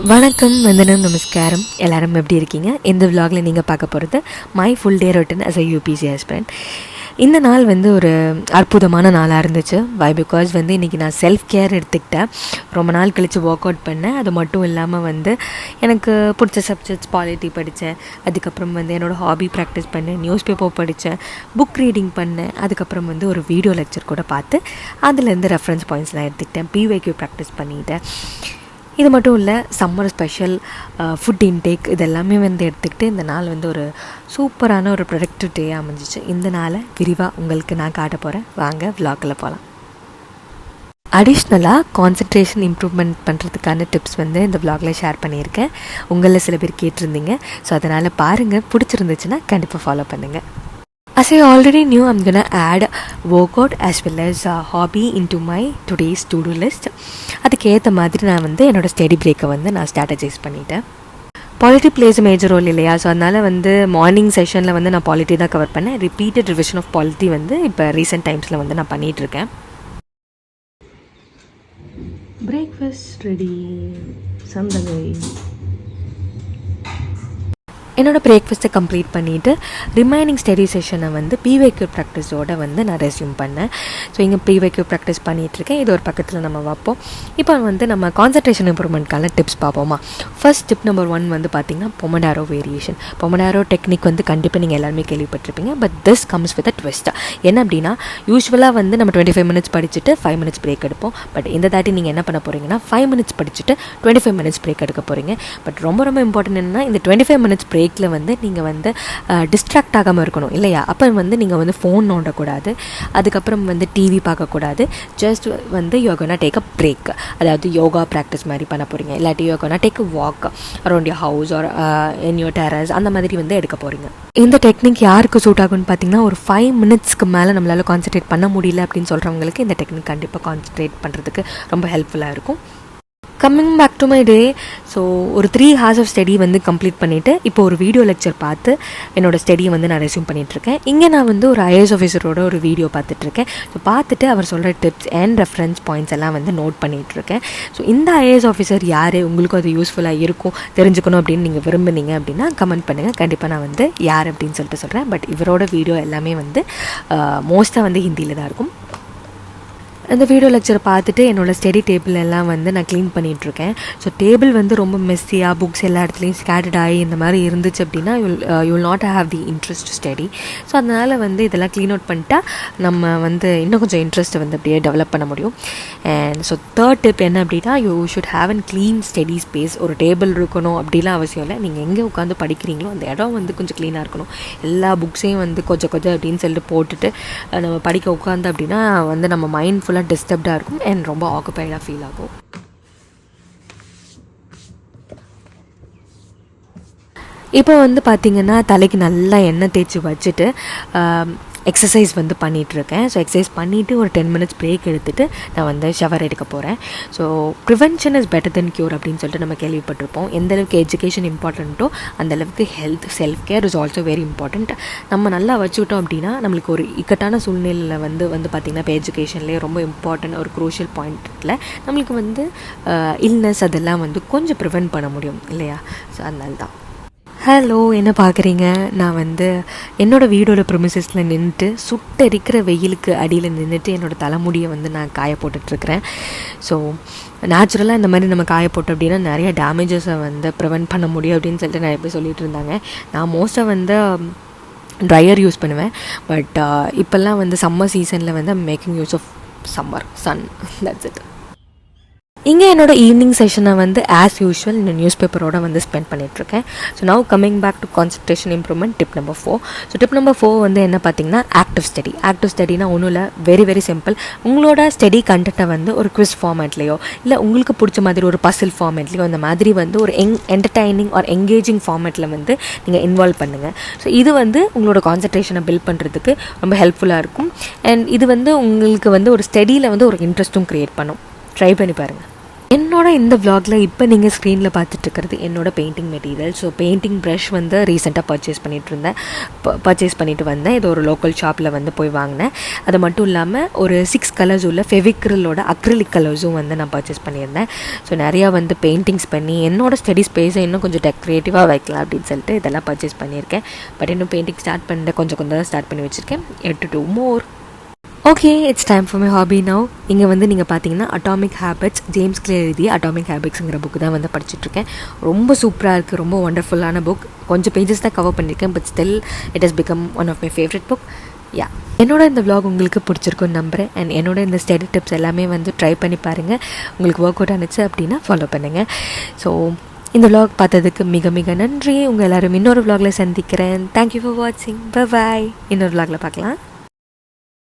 வணக்கம், வந்தனம், நமஸ்காரம். எல்லாரும் எப்படி இருக்கீங்க? இந்த விலாகில் நீங்கள் பார்க்க போகிறது my full day routine as a UPSC aspirant. இந்த நாள் ஒரு அற்புதமான நாளாக இருந்துச்சு. வை பிகாஸ் இன்றைக்கி நான் செல்ஃப் கேர் எடுத்துக்கிட்டேன். ரொம்ப நாள் கழித்து ஒர்க் அவுட் பண்ணேன். அது மட்டும் இல்லாமல் எனக்கு பிடிச்ச சப்ஜெக்ட்ஸ் பாலிட்டி படித்தேன். அதுக்கப்புறம் என்னோடய ஹாபி ப்ராக்டிஸ் பண்ணேன், நியூஸ் பேப்பர் படித்தேன், புக் ரீடிங் பண்ணேன். அதுக்கப்புறம் ஒரு வீடியோ லெக்சர் கூட பார்த்து அதுலேருந்து ரெஃபரன்ஸ் பாயிண்ட்ஸ்லாம் எடுத்துக்கிட்டேன். PYQ ப்ராக்டிஸ் பண்ணிக்கிட்டேன். இது மட்டும் இல்லை, சம்மர் ஸ்பெஷல் ஃபுட் இன்டேக் இதெல்லாமே எடுத்துக்கிட்டு இந்த நாள் ஒரு சூப்பரான ஒரு ப்ரொடக்டிவ் டேயாக அமைஞ்சிச்சு. இந்த நாளை விரிவாக உங்களுக்கு நான் காட்ட போகிறேன். வாங்க விலாகில் போகலாம். அடிஷ்னலாக கான்சன்ட்ரேஷன் இம்ப்ரூவ்மெண்ட் பண்ணுறதுக்கான டிப்ஸ் இந்த விலாகில் ஷேர் பண்ணியிருக்கேன். உங்களில் சில பேர் கேட்டிருந்தீங்க. ஸோ அதனால் பாருங்கள், பிடிச்சிருந்துச்சுன்னா கண்டிப்பாக ஃபாலோ பண்ணுங்கள். As I already knew, I'm going to add workout as well as hobby into my today's to-do list. அதுக்கு ஏற்ற மாதிரி நான் என்னோடய ஸ்டடி பிரேக்கை நான் ஸ்ட்ராட்டஜைஸ் பண்ணிட்டேன். பாலிட்டி பிளேஸ் மேஜர் ரோல் இல்லையா? ஸோ அதனால் மார்னிங் செஷனில் நான் பாலிட்டி தான் கவர் பண்ணேன். ரிப்பீட்டட் ரிவிஷன் ஆஃப் பாலிட்டி இப்போ ரீசெண்ட் டைம்ஸில் நான் பண்ணிகிட்ருக்கேன். Breakfast ready. சந்தகை. என்னோடய பிரேக்ஃபாஸ்ட்டை கம்ப்ளீட் பண்ணிவிட்டு ரிமைனிங் ஸ்டடி செஷனை PYQ ப்ராக்டிஸோடு நான் ரெஸ்யூம் பண்ணேன். ஸோ இங்கே PYQ ப்ராக்டிஸ் பண்ணிகிட்ருக்கேன். இது ஒரு பக்கத்தில் நம்ம வைப்போம். இப்போ நம்ம கான்சன்ட்ரேஷன் இம்ப்ரூவ்மெண்ட்கான டிப்ஸ் பார்ப்போமா? ஃபர்ஸ்ட் டிப் நம்பர் 1 பார்த்திங்கன்னா பொமடாரோ வேரியேஷன். பொமடாரோ டெக்னிக் கண்டிப்பாக நீங்கள் எல்லாருமே கேள்விப்பட்டிருப்பீங்க. But this comes with a twist. என்ன அப்படின்னா, யூஸ்வலாக நம்ம 25 மினிட்ஸ் படிச்சுட்டு 5 மினிட்ஸ் பிரேக் எடுப்போம். பட் இந்த தாட்டி நீங்கள் என்ன பண்ண போகிறீங்கன்னா 5 மினிட்ஸ் படிச்சுட்டு 25 மினிட்ஸ் பிரேக் எடுக்க போகிறீங்க. பட் ரொம்ப ரொம்ப இம்பார்ட்டன்ட் என்னென்னா, இந்த 25 மினிட்ஸ் பிரேக்கில் நீங்கள் டிஸ்ட்ராக்ட் ஆகாமல் இருக்கணும் இல்லையா? அப்போ நீங்கள் ஃபோன் நோண்டக்கூடாது. அதுக்கப்புறம் டிவி பார்க்கக்கூடாது. Just you're gonna take a break. அதாவது யோகா ப்ராக்டிஸ் மாதிரி பண்ண போகிறீங்க. இல்லாட்டி you're gonna take a walk around your house or in your terrace, அந்த மாதிரி எடுக்க போகிறீங்க. இந்த டெக்னிக் யாருக்கு சூட் ஆகும்னு பார்த்தீங்கன்னா, ஒரு 5 மினிட்ஸ்க்கு மேலே நம்மளால் கான்சன்ட்ரேட் பண்ண முடியல அப்படின்னு சொல்கிறவங்களுக்கு இந்த டெக்னிக் கண்டிப்பாக கான்சன்ட்ரேட் பண்ணுறதுக்கு ரொம்ப ஹெல்ப்ஃபுல்லாக இருக்கும். Coming back to my day. So ஒரு 3 hours ஆஃப் ஸ்டடி கம்ப்ளீட் பண்ணிவிட்டு இப்போ ஒரு வீடியோ லெக்சர் பார்த்து என்னோடய ஸ்டடியை நான் ரெஸ்யூம் பண்ணிகிட்ருக்கேன். இங்கே நான் ஒரு IAS ஆஃபீஸரோட ஒரு வீடியோ பார்த்துட்ருக்கேன். ஸோ பார்த்துட்டு அவர் சொல்கிற டிப்ஸ் அண்ட் ரெஃபரன்ஸ் பாயிண்ட்ஸ் எல்லாம் நோட் பண்ணிகிட்ருக்கேன். ஸோ இந்த IAS ஆஃபீஸர் யார், உங்களுக்கும் அது யூஸ்ஃபுல்லாக இருக்கும், தெரிஞ்சுக்கணும் அப்படின்னு நீங்கள் விரும்புனீங்க அப்படின்னா கமெண்ட் பண்ணுங்கள். கண்டிப்பாக நான் யார் அப்படின்னு சொல்லிட்டு சொல்கிறேன். பட் இவரோட வீடியோ எல்லாமே மோஸ்ட்டாக ஹிந்தியில் தான் இருக்கும். அந்த வீடியோ லெக்சரை பார்த்துட்டு என்னோடய ஸ்டடி டேபிள் எல்லாம் நான் க்ளீன் பண்ணிகிட்ருக்கேன். ஸோ டேபிள் ரொம்ப மெஸ்ஸியாக புக்ஸ் எல்லா இடத்துலையும் ஸ்கேட்டர்ட் ஆகி இந்த மாதிரி இருந்துச்சு அப்படின்னா you will not have the interest to study. So அதனால் இதெல்லாம் க்ளீன் அவுட் பண்ணிட்டா நம்ம இன்னும் கொஞ்சம் இன்ட்ரெஸ்ட்டை அப்படியே டெவலப் பண்ண முடியும். அண்ட் ஸோ தேர்ட் டிப் என்ன அப்படின்னா, you should have an clean study space. ஒரு டேபிள் இருக்கணும் அப்படிலாம் அவசியம் இல்லை. நீங்கள் எங்கே உட்காந்து படிக்கிறீங்களோ அந்த இடம் கொஞ்சம் க்ளீனாக இருக்கணும். எல்லா புக்ஸையும் கொஞ்சம் அப்படின்னு சொல்லிட்டு போட்டுட்டு நம்ம படிக்க உட்காந்து அப்படின்னா நம்ம மைண்ட் ஃபுல்லாக டிஸ்டர்ப்டாக இருக்கும் அண்ட் ரொம்ப ஆக்குபைடாக ஃபீல் ஆகும். இப்போ பார்த்திங்கன்னா, தலைக்கு நல்லா எண்ணெய் தேய்ச்சி வச்சுட்டு எக்ஸசைஸ் பண்ணிகிட்ருக்கேன். ஸோ எக்ஸசைஸ் பண்ணிவிட்டு ஒரு 10 மினிட்ஸ் பிரேக் எடுத்துகிட்டு நான் ஷவர் எடுக்க போகிறேன். So prevention is better then cure அப்படின்னு சொல்லிட்டு நம்ம கேள்விப்பட்டிருப்போம். எந்தளவுக்கு எஜுகேஷன் இம்பார்ட்டண்ட்டோ அந்தளவுக்கு health self care is also very important. நம்ம நல்லா வச்சுக்கிட்டோம் அப்படின்னா நம்மளுக்கு ஒரு இக்கட்டான சூழ்நிலையில் பார்த்திங்கன்னா இப்போ எஜுகேஷன்லேயே ரொம்ப இம்பார்ட்டன்ட் ஒரு க்ரூஷியல் பாயிண்ட்டில் நம்மளுக்கு இல்னஸ் அதெல்லாம் கொஞ்சம் ப்ரிவென்ட் பண்ண முடியும் இல்லையா? ஸோ அதனால தான். ஹலோ, என்ன பார்க்குறீங்க? நான் என்னோடய வீடோட ப்ரிமிசஸில் நின்றுட்டு சுட்டரிக்கிற வெயிலுக்கு அடியில் நின்றுட்டு என்னோடய தலைமுடியை நான் காய போட்டுட்ருக்கிறேன். ஸோ நேச்சுரலாக இந்த மாதிரி நம்ம காய போட்டோம் அப்படின்னா நிறைய டேமேஜஸை ப்ரிவென்ட் பண்ண முடியும் அப்படின்னு சொல்லிட்டு நிறைய பேர் சொல்லிகிட்டு இருந்தாங்க. நான் மோஸ்ட்டாக ட்ரையர் யூஸ் பண்ணுவேன். பட் இப்போல்லாம் சம்மர் சீசனில் making use of summer sun. That's it. இங்கே என்னோடய ஈவினிங் செஷனை ஆஸ் யூஷுவல் இந்த நியூஸ் பேப்பரோடு ஸ்பெண்ட் பண்ணிகிட்ருக்கேன். So now coming back to concentration improvement tip number 4. So tip number 4 என்ன பார்த்திங்கன்னா, ஆக்டிவ் ஸ்டடி. ஆக்டிவ் ஸ்டடினா ஒன்றும் இல்லை, வெரி வெரி சிம்பிள். உங்களோட ஸ்டடி கண்டென்ட்டை ஒரு குவிஸ் ஃபார்மேட்லேயோ இல்லை உங்களுக்கு பிடிச்ச மாதிரி ஒரு பசில் ஃபார்மேட்லேயோ இந்த மாதிரி ஒரு என்டர்டைனிங் ஆர் என்கேஜிங் ஃபார்மேட்டில் நீங்கள் இன்வால்வ் பண்ணுங்கள். ஸோ இது உங்களோட கான்சன்ட்ரேஷனை பில்ட் பண்ணுறதுக்கு ரொம்ப ஹெல்ப்ஃபுல்லாக இருக்கும். அண்ட் இது உங்களுக்கு ஒரு ஸ்டடியில் ஒரு இன்ட்ரெஸ்ட்டும் க்ரியேட் பண்ணும். ட்ரை பண்ணி பாருங்கள். என்னோட இந்த vlogல இப்போ நீங்கள் ஸ்க்ரீனில் பார்த்துட்ருக்கிறது என்னோட painting material. So painting brush வந்து ரீசெண்டாக பர்ச்சேஸ் பண்ணிட்டு வந்தேன். இது ஒரு லோக்கல் ஷாப்பில் வந்து போய் வாங்கினேன். அது மட்டும் இல்லாமல் ஒரு 6 கலர்ஸ் உள்ள ஃபெவிக்ரிலோட அக்ரிலிக் கலர்ஸும் வந்து நான் பர்ச்சேஸ் பண்ணியிருந்தேன். ஸோ நிறையா வந்து பெயிண்டிங்ஸ் பண்ணி என்னோட ஸ்டடி ஸ்பேஸை இன்னும் கொஞ்சம் டெக்கரேட்டிவாக வைக்கலாம் அப்படின்னு சொல்லிட்டு இதெல்லாம் பர்ச்சேஸ் பண்ணியிருக்கேன். பட் இன்னும் பெயிண்டிங் ஸ்டார்ட் பண்ணிட்டு கொஞ்சம் ஸ்டார்ட் பண்ணி வச்சுருக்கேன். to do more. Okay, it's time for my hobby now. இங்கே வந்து நீங்கள் பார்த்தீங்கன்னா அட்டாமிக் ஹேபிட்ஸ், ஜேம்ஸ் கிளியர் எழுதிய அட்டாமிக் ஹேபிட்ஸுங்கிற புக்கு தான் வந்து படிச்சுட்ருக்கேன். ரொம்ப சூப்பராக இருக்குது, ரொம்ப ஒண்டர்ஃபுல்லான புக். கொஞ்சம் பேஜஸ் தான் கவர் பண்ணியிருக்கேன், but still it has become one of my favourite book. Yeah, என்னோட இந்த vlog உங்களுக்கு பிடிச்சிருக்குன்னு நம்புகிறேன். அண்ட் என்னோட இந்த ஸ்டடி டிப்ஸ் எல்லாமே வந்து ட்ரை பண்ணி பாருங்கள். உங்களுக்கு ஒர்க் அவுட் ஆனிச்சு அப்படின்னா ஃபாலோ பண்ணுங்கள். ஸோ இந்த vlog பார்த்ததுக்கு மிக மிக நன்றி. உங்கள் எல்லோரும் இன்னொரு vlogல சந்திக்கிறேன். தேங்க்யூ ஃபார் வாட்சிங். Bye bye. இன்னொரு vlogல பார்க்கலாம்.